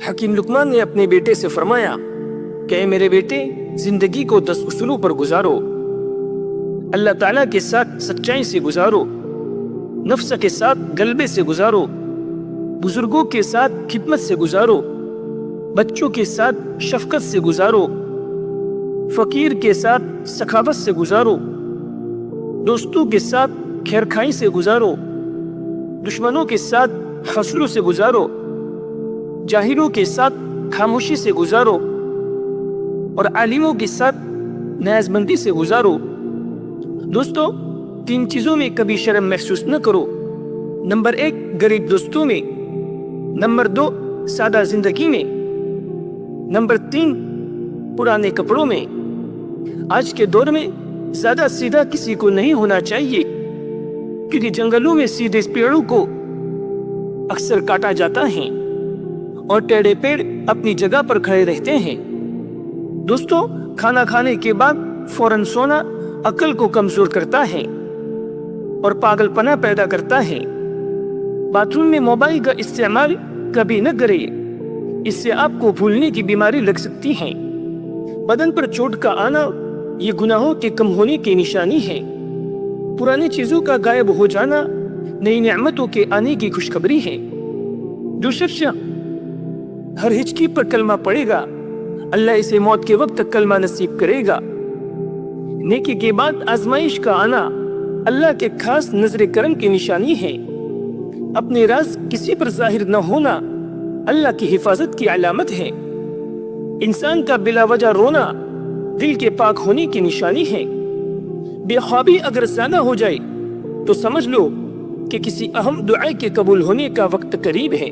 حکیم لقمان نے اپنے بیٹے سے فرمایا کہ اے میرے بیٹے، زندگی کو 10 اصولوں پر گزارو۔ اللہ تعالیٰ کے ساتھ سچائی سے گزارو، نفس کے ساتھ غلبے سے گزارو، بزرگوں کے ساتھ خدمت سے گزارو، بچوں کے ساتھ شفقت سے گزارو، فقیر کے ساتھ سخاوت سے گزارو، دوستوں کے ساتھ خیرخواہی سے گزارو، دشمنوں کے ساتھ حسد سے گزارو، جاہلوں کے ساتھ خاموشی سے گزارو، اور عالموں کے ساتھ نیاز مندی سے گزارو۔ دوستو، 3 چیزوں میں کبھی شرم محسوس نہ کرو۔ نمبر 1 غریب دوستوں میں، نمبر 2 سادہ زندگی میں، نمبر 3 پرانے کپڑوں میں۔ آج کے دور میں زیادہ سیدھا کسی کو نہیں ہونا چاہیے، کیونکہ جنگلوں میں سیدھے پیڑوں کو اکثر کاٹا جاتا ہے اور ٹیڑھے پیڑ اپنی جگہ پر کھڑے رہتے ہیں۔ دوستو، کھانا کھانے کے بعد فوراً سونا عقل کو کمزور کرتا ہے اور پاگل پنا پیدا کرتا ہے۔ باتھ روم میں موبائل کا استعمال کبھی نہ کریں، اس سے آپ کو بھولنے کی بیماری لگ سکتی ہے۔ بدن پر چوٹ کا آنا یہ گناہوں کے کم ہونے کی نشانی ہے۔ پرانی چیزوں کا غائب ہو جانا نئی نعمتوں کے آنے کی خوشخبری ہے۔ جو شخص ہر ہچکی پر کلمہ پڑھے گا، اللہ اسے موت کے وقت تک کلمہ نصیب کرے گا۔ نیکی کے بعد آزمائش کا آنا اللہ کے خاص نظر کرم کی نشانی ہے۔ اپنے راز کسی پر ظاہر نہ ہونا اللہ کی حفاظت کی علامت ہے۔ انسان کا بلا وجہ رونا دل کے پاک ہونے کی نشانی ہے۔ بے خوابی اگر زیادہ ہو جائے تو سمجھ لو کہ کسی اہم دعا کے قبول ہونے کا وقت قریب ہے۔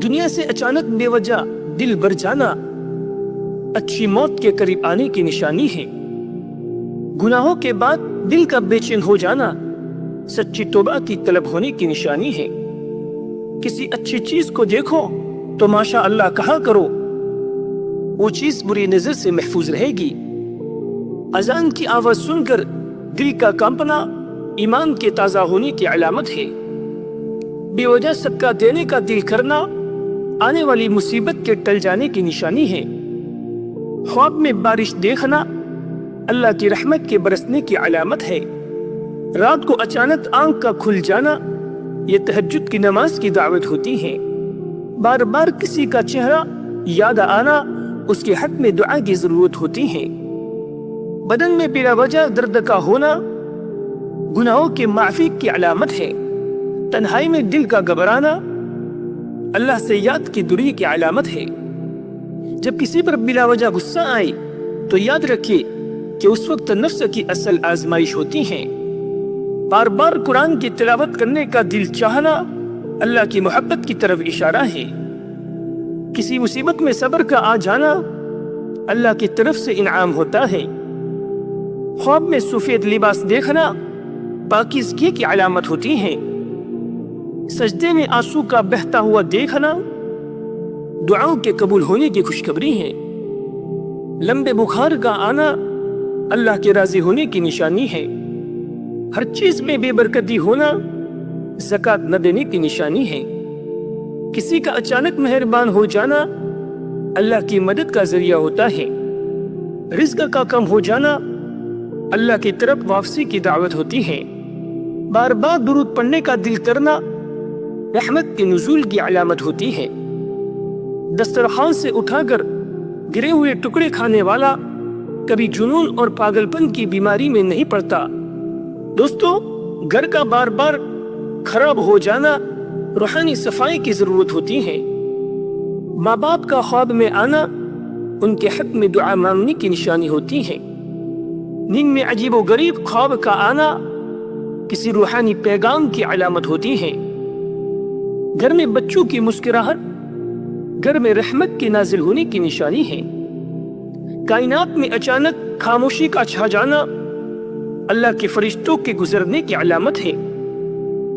دنیا سے اچانک بے وجہ دل بھر جانا اچھی موت کے قریب آنے کی نشانی ہے۔ گناہوں کے بعد دل کا بے چین ہو جانا سچی توبہ کی طلب ہونے کی نشانی ہے۔ کسی اچھی چیز کو دیکھو تو ماشاء اللہ کہا کرو، وہ چیز بری نظر سے محفوظ رہے گی۔ اذان کی آواز سن کر دل کا کانپنا ایمان کے تازہ ہونے کی علامت ہے۔ بے وجہ صدقہ دینے کا دل کرنا آنے والی مصیبت کے ٹل جانے کی نشانی ہے۔ خواب میں بارش دیکھنا اللہ کی رحمت کے برسنے کی علامت ہے۔ رات کو اچانک آنکھ کا کھل جانا یہ تہجد کی نماز کی دعوت ہوتی ہے۔ بار بار کسی کا چہرہ یاد آنا اس کے حق میں دعا کی ضرورت ہوتی ہے۔ بدن میں بلا وجہ درد کا ہونا گناہوں کے معافی کی علامت ہے۔ تنہائی میں دل کا گھبرانا اللہ سے یاد کی دوری کی علامت ہے۔ جب کسی پر بلا وجہ غصہ آئے تو یاد رکھیے کہ اس وقت نفس کی اصل آزمائش ہوتی ہے۔ بار بار قرآن کی تلاوت کرنے کا دل چاہنا اللہ کی محبت کی طرف اشارہ ہے۔ کسی مصیبت میں صبر کا آ جانا اللہ کی طرف سے انعام ہوتا ہے۔ خواب میں سفید لباس دیکھنا پاکیزگی کی علامت ہوتی ہے۔ سجدے میں آنسو کا بہتا ہوا دیکھنا دعاؤں کے قبول ہونے کی خوشخبری ہے۔ لمبے بخار کا آنا اللہ کے راضی ہونے کی نشانی ہے۔ ہر چیز میں بے برکتی ہونا زکوٰۃ نہ دینے کی نشانی ہے۔ کسی کا اچانک مہربان ہو جانا اللہ کی مدد کا ذریعہ ہوتا ہے۔ رزق کا کم ہو جانا اللہ کی طرف واپسی کی دعوت ہوتی ہے۔ بار بار درود پڑھنے کا دل کرنا رحمت کے نزول کی علامت ہوتی ہے۔ دسترخوان سے اٹھا کر گرے ہوئے ٹکڑے کھانے والا کبھی جنون اور پاگل پن کی بیماری میں نہیں پڑتا۔ دوستو، گھر کا بار بار خراب ہو جانا روحانی صفائی کی ضرورت ہوتی ہے۔ ماں باپ کا خواب میں آنا ان کے حق میں دعا مانگنے کی نشانی ہوتی ہے۔ نیند میں عجیب و غریب خواب کا آنا کسی روحانی پیغام کی علامت ہوتی ہے۔ گھر میں بچوں کی مسکراہٹ گھر میں رحمت کے نازل ہونے کی نشانی ہے۔ کائنات میں اچانک خاموشی کا چھا جانا اللہ کے فرشتوں کے گزرنے کی علامت ہے۔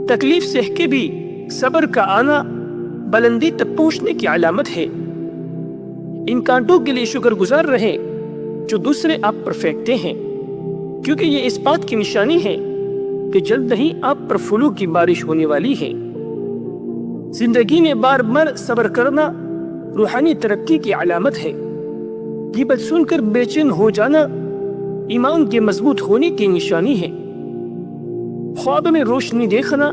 تکلیف سہ کے بھی صبر کا آنا بلندی تک پہنچنے کی علامت ہے۔ ان کانٹوں کے لیے شکر گزار رہیں جو دوسرے آپ پر پھینکتے ہیں، کیونکہ یہ اس بات کی نشانی ہے کہ جلد ہی آپ پر پھولوں کی بارش ہونے والی ہے۔ زندگی میں بار بار صبر کرنا روحانی ترقی کی علامت ہے۔ غیبت سن کر بے چین ہو جانا ایمان کے مضبوط ہونے کی نشانی ہے۔ خواب میں روشنی دیکھنا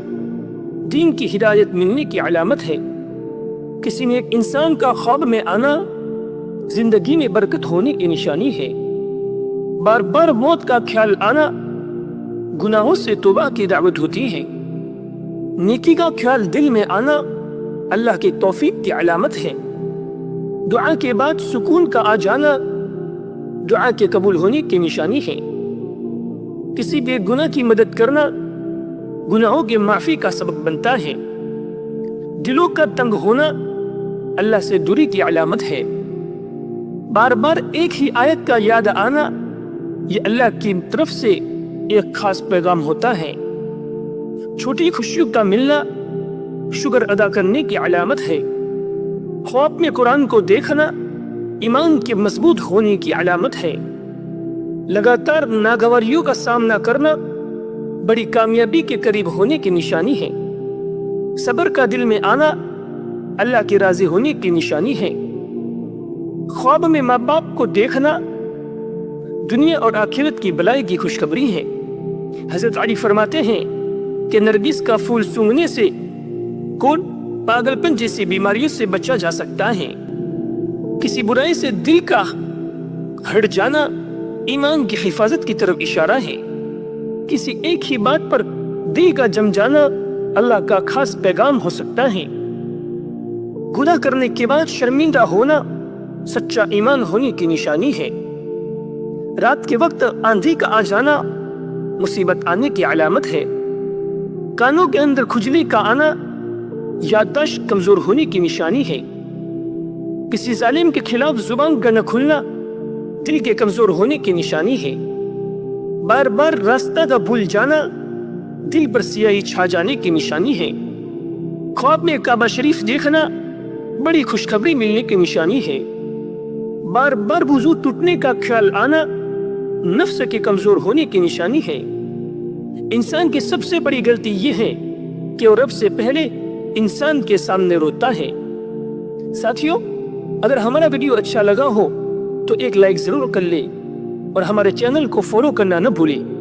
دین کی ہدایت ملنے کی علامت ہے۔ کسی نیک انسان کا خواب میں آنا زندگی میں برکت ہونے کی نشانی ہے۔ بار بار موت کا خیال آنا گناہوں سے توبہ کی دعوت ہوتی ہے۔ نیکی کا خیال دل میں آنا اللہ کی توفیق کی علامت ہے۔ دعا کے بعد سکون کا آ جانا دعا کے قبول ہونے کی نشانی ہے۔ کسی بے گناہ کی مدد کرنا گناہوں کی معافی کا سبب بنتا ہے۔ دلوں کا تنگ ہونا اللہ سے دوری کی علامت ہے۔ بار بار ایک ہی آیت کا یاد آنا یہ اللہ کی طرف سے ایک خاص پیغام ہوتا ہے۔ چھوٹی خوشیوں کا ملنا شکر ادا کرنے کی علامت ہے۔ خواب میں قرآن کو دیکھنا ایمان کے مضبوط ہونے کی علامت ہے۔ لگاتار ناگواریوں کا سامنا کرنا بڑی کامیابی کے قریب ہونے کی نشانی ہے۔ صبر کا دل میں آنا اللہ کے راضی ہونے کی نشانی ہے۔ خواب میں ماں باپ کو دیکھنا دنیا اور آخرت کی بلائی کی خوشخبری ہے۔ حضرت علی فرماتے ہیں کہ نرگس کا پھول سونگھنے سے کون پاگل پن جیسی بیماریوں سے بچا جا سکتا ہے۔ کسی برائی سے دل کا ہٹ جانا ایمان کی حفاظت کی طرف اشارہ ہے۔ کسی ایک ہی بات پر دل کا جم جانا اللہ کا خاص پیغام ہو سکتا ہے۔ گناہ کرنے کے بعد شرمندہ ہونا سچا ایمان ہونے کی نشانی ہے۔ رات کے وقت آندھی کا آ جانا مصیبت آنے کی علامت ہے۔ کانوں کے اندر کھجلی کا آنا یادداشت کمزور ہونے کی نشانی ہے۔ کسی ظالم کے خلاف زبان کا نہ کھلنا دل کے کمزور ہونے کی نشانی ہے۔ بار بار راستہ کا بھول جانا دل پر سیاہی چھا جانے کی نشانی ہے۔ خواب میں کعبہ شریف دیکھنا بڑی خوشخبری ملنے کی نشانی ہے۔ بار بار وضو ٹوٹنے کا خیال آنا نفس کے کمزور ہونے کی نشانی ہے۔ انسان کی سب سے بڑی غلطی یہ ہے کہ وہ رب سے پہلے انسان کے سامنے روتا ہے۔ ساتھیوں، اگر ہمارا ویڈیو اچھا لگا ہو تو ایک لائک ضرور کر لیں اور ہمارے چینل کو فالو کرنا نہ بھولیں۔